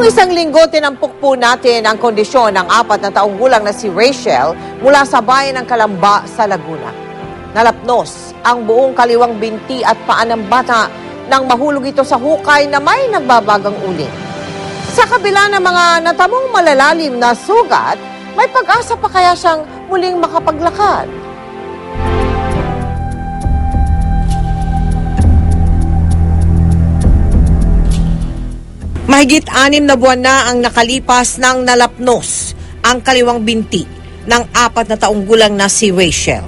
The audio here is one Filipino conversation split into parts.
Noong isang linggo, tinampok po natin ang kondisyon ng 4 na taong gulang na si Rachel mula sa bayan ng Calamba sa Laguna. Nalapnos ang buong kaliwang binti at paa ng bata nang mahulog ito sa hukay na may nagbabagang uling. Sa kabila ng mga natamong malalalim na sugat, may pag-asa pa kaya siyang muling makapaglakad? Mahigit 6 na buwan na ang nakalipas nang nalapnos ang kaliwang binti ng 4 na taong gulang na si Rachel.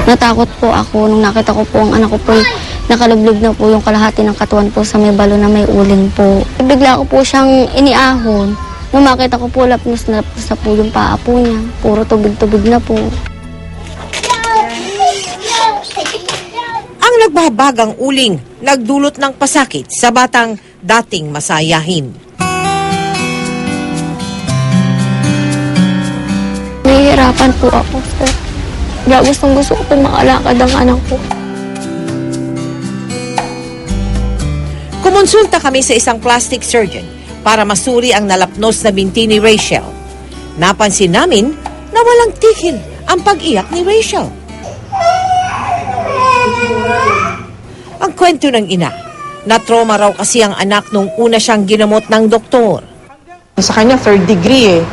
Natakot po ako nung nakita ko po ang anak ko po nakalublob na po yung kalahati ng katawan po sa may balon na may uling po. Bigla ko po siyang iniahon. Nung makita ko po lapnos na po yung paa po niya. Puro tubig-tubig na po. Ang nagbabagang uling nagdulot ng pasakit sa batang dating masayahin. Nahihirapan po ako, sir. Kaya gusto ko makalakad ang anak ko. Kumonsulta kami sa isang plastic surgeon para masuri ang nalapnos na binti ni Rachel. Napansin namin na walang tigil ang pag-iyak ni Rachel. Ang kwento ng ina, na-trauma raw kasi ang anak nung una siyang ginamot ng doktor. Sa kanya, 3rd degree eh.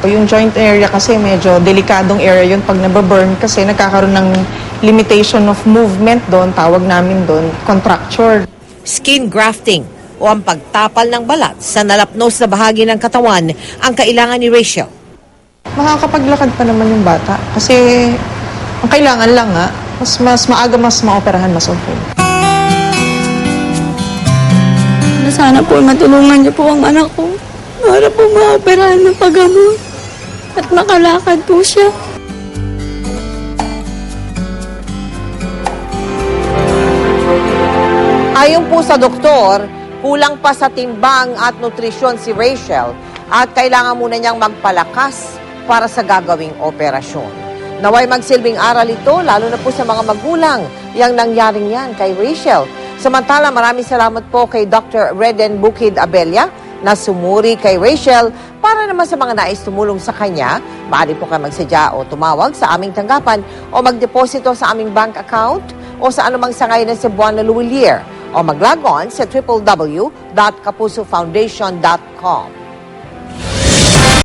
O yung joint area kasi medyo delikadong area yun pag nababurn kasi nagkakaroon ng limitation of movement doon, tawag namin doon, contracture. Skin grafting o ang pagtapal ng balat sa nalapnos na bahagi ng katawan ang kailangan ni Rachel. Makakapaglakad pa naman yung bata kasi ang kailangan lang mas maaga mas maoperahan, mas okay. Sana po matulungan niyo po ang anak ko para po maoperahan ng paggamot at makalakad po siya. Ayon po sa doktor, kulang pa sa timbang at nutrisyon si Rachel at kailangan muna niyang magpalakas para sa gagawing operasyon. Naway magsilbing aral ito, lalo na po sa mga magulang, yang nangyaring yan kay Rachel. Samantala, maraming salamat po kay Dr. Reden Bukid Abella na sumuri kay Rachel para naman sa mga nais tumulong sa kanya. Maaari po kayo magsadya o tumawag sa aming tanggapan o magdeposito sa aming bank account o sa anumang sangay ng Cebuana Luwilier o mag-log on sa www.kapusofoundation.com.